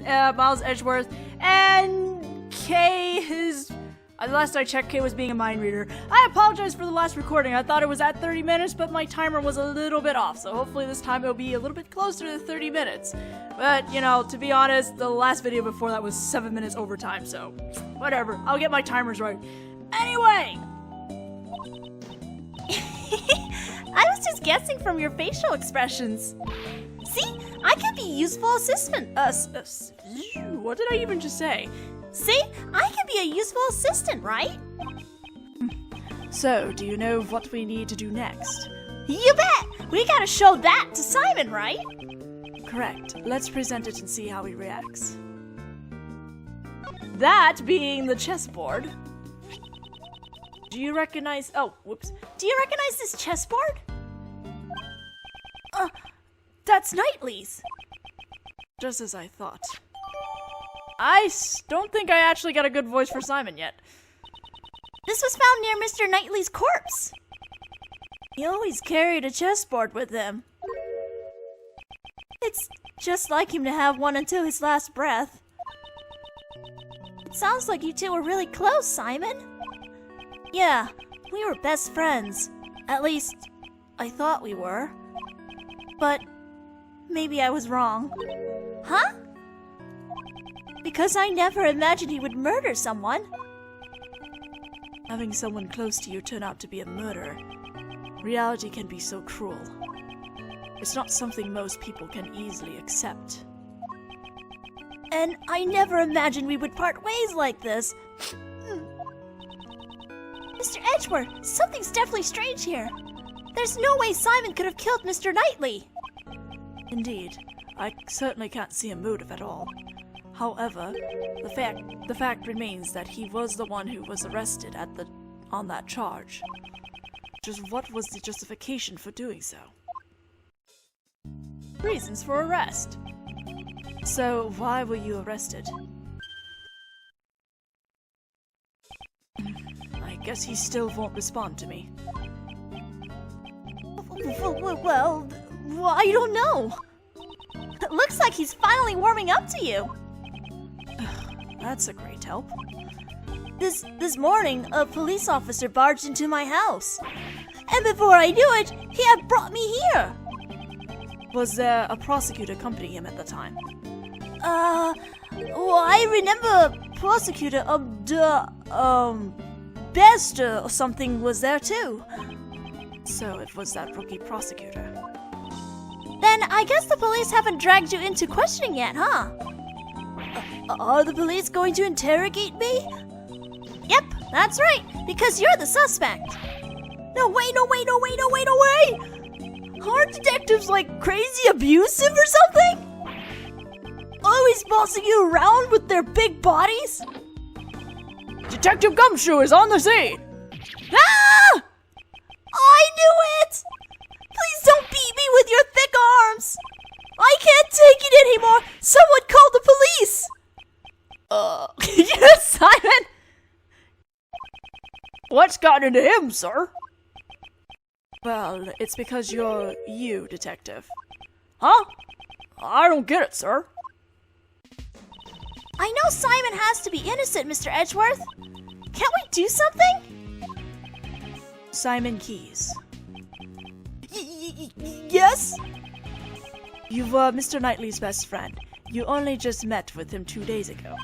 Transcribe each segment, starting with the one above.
Miles Edgeworth, and Kay last I checked, Kay was being a mind reader. I apologize for the last recording. I thought it was at 30 minutes, but my timer was a little bit off, so hopefully this time it'll be a little bit closer to 30 minutes. But, you know, to be honest, the last video before that was 7 minutes overtime, so whatever. I'll get my timers right. Anyway! I was just guessing from your facial expressions. See? I could be a useful assistant. What did I even just say? See? I can be a useful assistant, right? So, do you know what we need to do next? You bet! We gotta show that to Simon, right? Correct. Let's present it and see how he reacts. That being the chessboard. Do you recognize... Oh, whoops. Do you recognize this chessboard? That's Knightley's. Just as I thought. I don't think I actually got a good voice for Simon yet. This was found near Mr. Knightley's corpse. He always carried a chessboard with him. It's just like him to have one until his last breath. It sounds like you two were really close, Simon. Yeah, we were best friends. At least, I thought we were. But maybe I was wrong. Huh? Because I never imagined he would murder someone. Having someone close to you turn out to be a murderer. Reality can be so cruel. It's not something most people can easily accept. And I never imagined we would part ways like this. Mr. Edgeworth, something's definitely strange here. There's no way Simon could have killed Mr. Knightley. Indeed, I certainly can't see a motive at all. However, the fact remains that he was the one who was arrested on that charge. Just what was the justification for doing so? Reasons for arrest. So, why were you arrested? I guess he still won't respond to me. Well, I don't know. It looks like he's finally warming up to you. That's a great help. This morning, a police officer barged into my house. And before I knew it, he had brought me here. Was there a prosecutor accompanying him at the time? Well, I remember prosecutor Bester or something was there too. So it was that rookie prosecutor. Then I guess the police haven't dragged you into questioning yet, huh? Are the police going to interrogate me? Yep, that's right, because you're the suspect. No way! Aren't detectives like crazy abusive or something? Always bossing you around with their big bodies? Detective Gumshoe is on the scene! Ah! I knew it! Please don't beat me with your thick arms! I can't take it anymore! Someone call the police! Yes, Simon! What's gotten into him, sir? Well, it's because you're you, detective. Huh? I don't get it, sir. I know Simon has to be innocent, Mr. Edgeworth. Can't we do something? Simon Keyes. Yes? You were Mr. Knightley's best friend. You only just met with him 2 days ago.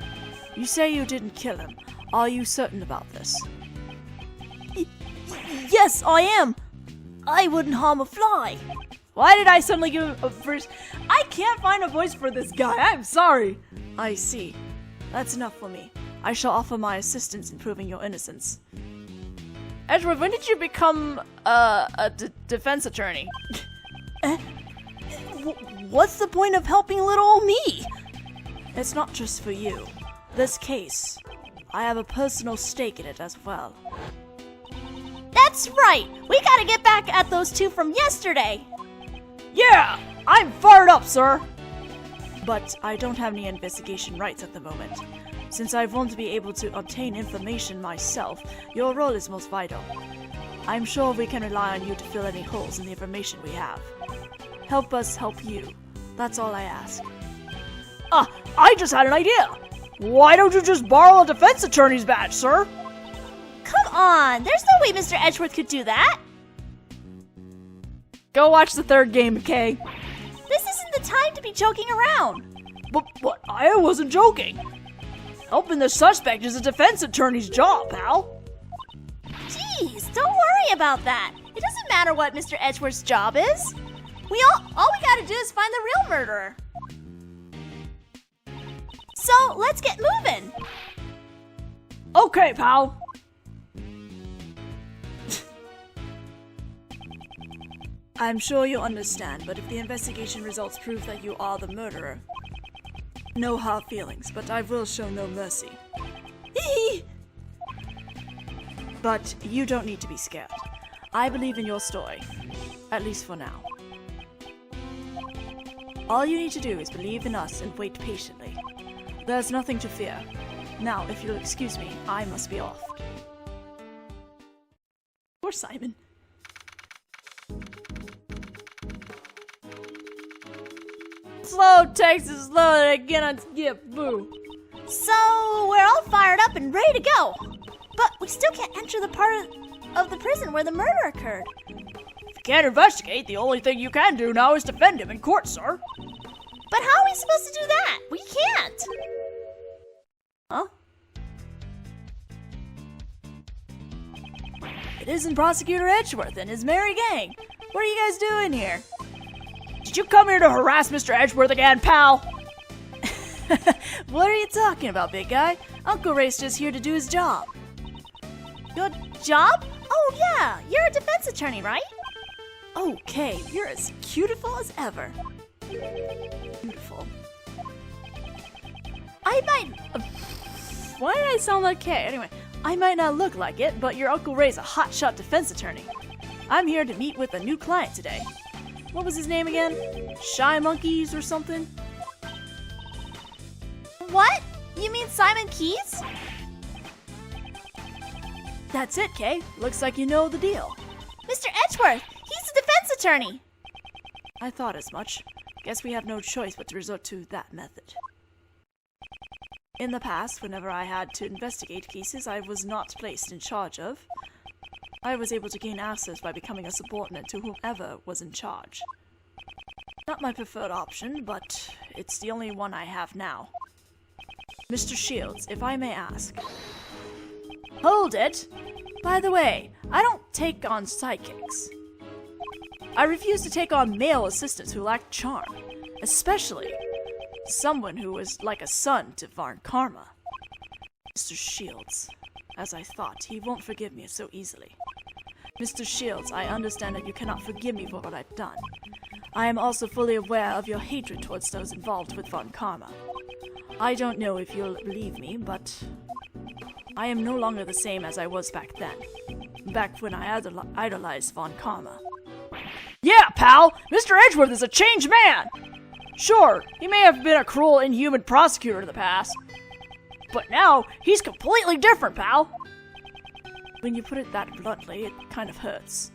You say you didn't kill him. Are you certain about this? Yes, I am. I wouldn't harm a fly. Why did I suddenly give him a first? I can't find a voice for this guy. I'm sorry. I see. That's enough for me. I shall offer my assistance in proving your innocence. Edgeworth, when did you become a defense attorney? What's the point of helping little old me? It's not just for you. This case, I have a personal stake in it as well. That's right! We gotta get back at those two from yesterday! Yeah! I'm fired up, sir! But I don't have any investigation rights at the moment. Since I won't be able to obtain information myself, your role is most vital. I'm sure we can rely on you to fill any holes in the information we have. Help us help you. That's all I ask. I just had an idea. Why don't you just borrow a defense attorney's badge, sir? Come on, there's no way Mr. Edgeworth could do that. Go watch the third game, Kay. This isn't the time to be joking around. But I wasn't joking. Helping the suspect is a defense attorney's job, pal. Jeez, don't worry about that. It doesn't matter what Mr. Edgeworth's job is. All we gotta do is find the real murderer. So, let's get moving. Okay, pal. I'm sure you'll understand, but if the investigation results prove that you are the murderer, no hard feelings, but I will show no mercy. But you don't need to be scared. I believe in your story, at least for now. All you need to do is believe in us and wait patiently. There's nothing to fear. Now, if you'll excuse me, I must be off. Poor Simon. Slow Texas, slow again on skip, boo. So, we're all fired up and ready to go. But we still can't enter the part of the prison where the murder occurred. If you can't investigate, the only thing you can do now is defend him in court, sir. But how are we supposed to do that? We can't. Huh? It isn't Prosecutor Edgeworth and his merry gang. What are you guys doing here? Did you come here to harass Mr. Edgeworth again, pal? What are you talking about, big guy? Uncle Ray's just here to do his job. Your job? Oh yeah, you're a defense attorney, right? Okay, you're as beautiful as ever. Beautiful. I might... why did I sound like Kay? Anyway, I might not look like it, but your Uncle Ray's a hotshot defense attorney. I'm here to meet with a new client today. What was his name again? Shy Monkeys or something? What? You mean Simon Keys? That's it, Kay. Looks like you know the deal. Mr. Edgeworth, he's a defense attorney. I thought as much. Guess we have no choice but to resort to that method. In the past, whenever I had to investigate cases I was not placed in charge of, I was able to gain access by becoming a subordinate to whoever was in charge. Not my preferred option, but it's the only one I have now. Mr. Shields, if I may ask. Hold it! By the way, I don't take on sidekicks. I refuse to take on male assistants who lack charm, especially someone who is like a son to Varn Karma. Mr. Shields, as I thought, he won't forgive me so easily. Mr. Shields, I understand that you cannot forgive me for what I've done. I am also fully aware of your hatred towards those involved with Varn Karma. I don't know if you'll believe me, but I am no longer the same as I was back then. Back when I idolized Von Karma. Yeah, pal! Mr. Edgeworth is a changed man! Sure, he may have been a cruel, inhuman prosecutor in the past, but now he's completely different, pal! When you put it that bluntly, it kind of hurts.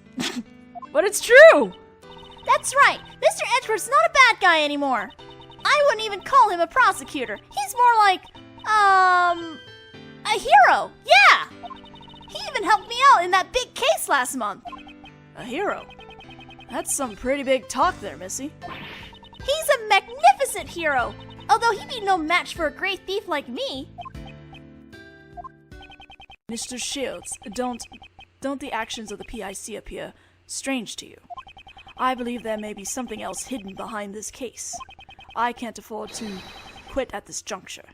But it's true! That's right, Mr. Edgeworth's not a bad guy anymore. I wouldn't even call him a prosecutor. He's more like, a hero, yeah! He even helped me out in that big case last month. A hero? That's some pretty big talk there, Missy. He's a magnificent hero, although he'd be no match for a great thief like me. Mr. Shields, don't the actions of the PIC appear strange to you? I believe there may be something else hidden behind this case. I can't afford to quit at this juncture.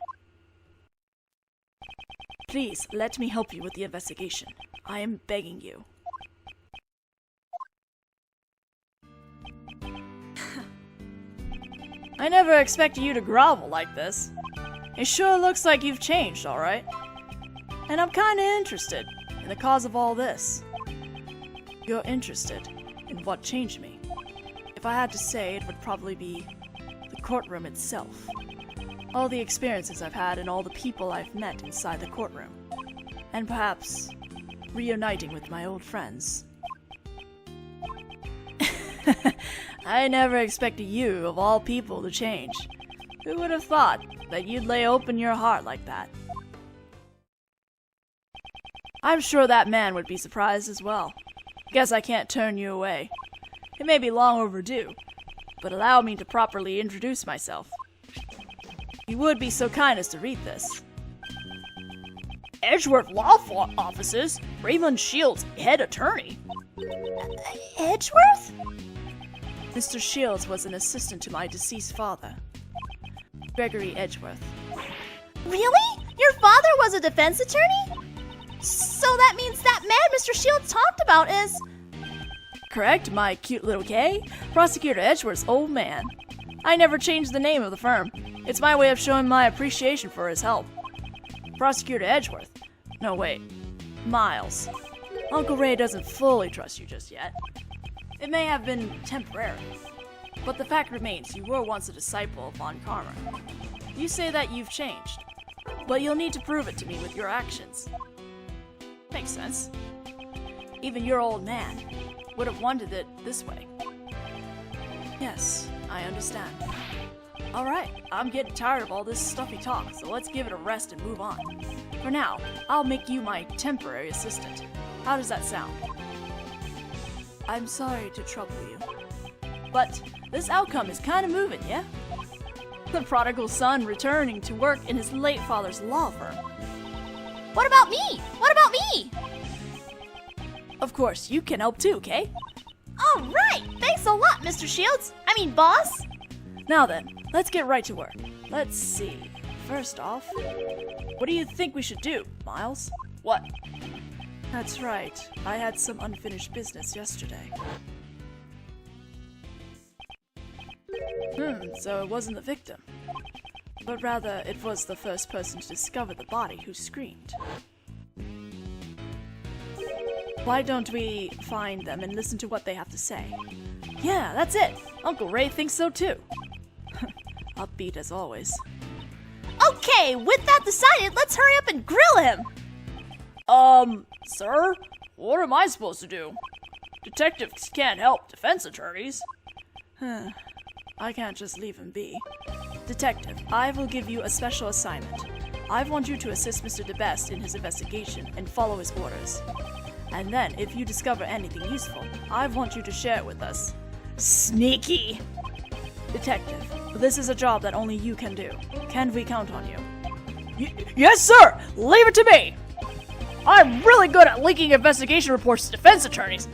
Please, let me help you with the investigation. I am begging you. I never expected you to grovel like this. It sure looks like you've changed, alright? And I'm kinda interested in the cause of all this. You're interested in what changed me. If I had to say, it would probably be the courtroom itself. All the experiences I've had and all the people I've met inside the courtroom. And perhaps reuniting with my old friends. I never expected you, of all people, to change. Who would have thought that you'd lay open your heart like that? I'm sure that man would be surprised as well. Guess I can't turn you away. It may be long overdue, but allow me to properly introduce myself. You would be so kind as to read this. Edgeworth Law Offices, Raymond Shields, head attorney. Edgeworth? Mr. Shields was an assistant to my deceased father, Gregory Edgeworth. Really? Your father was a defense attorney? So that means that man Mr. Shields talked about is... Correct, my cute little Kay. Prosecutor Edgeworth's old man. I never changed the name of the firm. It's my way of showing my appreciation for his help. Prosecutor Edgeworth. No, wait. Miles. Uncle Ray doesn't fully trust you just yet. It may have been temporary, but the fact remains you were once a disciple of Von Karma. You say that you've changed, but you'll need to prove it to me with your actions. Makes sense. Even your old man would have wanted it this way. Yes, I understand. Alright, I'm getting tired of all this stuffy talk, so let's give it a rest and move on. For now, I'll make you my temporary assistant. How does that sound? I'm sorry to trouble you, but this outcome is kind of moving, yeah? The prodigal son returning to work in his late father's law firm. What about me? What about me? Of course, you can help too, Kay? Alright! Thanks a lot, Mr. Shields. I mean, boss. Now then, let's get right to work. Let's see. First off, what do you think we should do, Miles? What? That's right. I had some unfinished business yesterday. So it wasn't the victim, but rather it was the first person to discover the body who screamed. Why don't we find them and listen to what they have to say? Yeah, that's it. Uncle Ray thinks so too. Upbeat as always. Okay, with that decided, let's hurry up and grill him. Sir? What am I supposed to do? Detectives can't help defense attorneys. I can't just leave him be. Detective, I will give you a special assignment. I want you to assist Mr. DeBest in his investigation and follow his orders. And then, if you discover anything useful, I want you to share it with us. Sneaky! Detective, this is a job that only you can do. Can we count on you? Yes, sir! Leave it to me! I'm really good at leaking investigation reports to defense attorneys.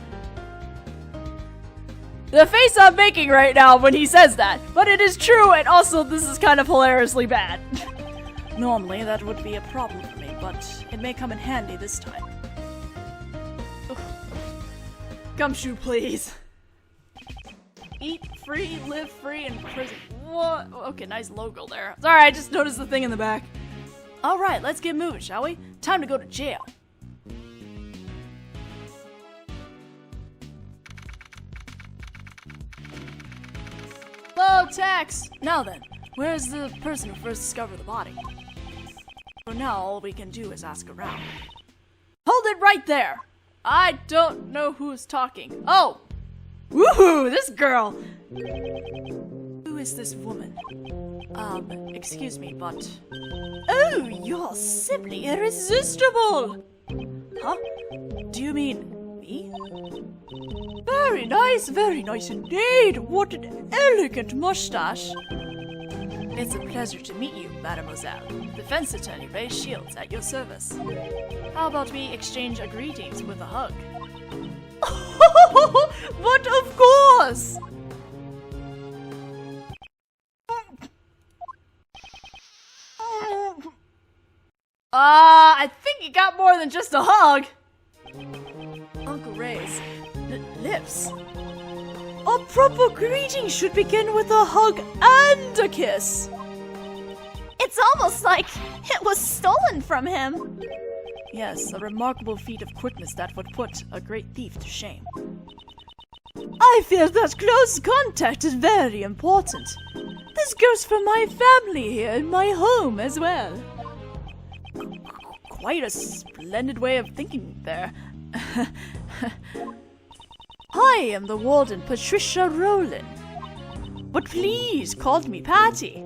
The face I'm making right now when he says that, but it is true, and also this is kind of hilariously bad. Normally that would be a problem for me, but it may come in handy this time. Ugh. Gumshoe, please. Eat free, live free, and prison. What? Okay, nice logo there. Sorry, I just noticed the thing in the back. Alright, let's get moving, shall we? Time to go to jail. Hello, Tex! Now then, where is the person who first discovered the body? For now, all we can do is ask around. Hold it right there! I don't know who's talking. Oh! Woohoo! This girl! Who is this woman? Excuse me, but... Oh, you're simply irresistible! Huh? Do you mean me? Very nice indeed! What an elegant mustache! It's a pleasure to meet you, mademoiselle. Defense attorney Ray Shields at your service. How about we exchange our greetings with a hug? But of course! I think you got more than just a hug. Uncle Ray's lips. A proper greeting should begin with a hug and a kiss. It's almost like it was stolen from him. Yes, a remarkable feat of quickness that would put a great thief to shame. I feel that close contact is very important. This goes for my family here in my home as well. Quite a splendid way of thinking there. I am the warden, Patricia Rowland. But please call me Patty.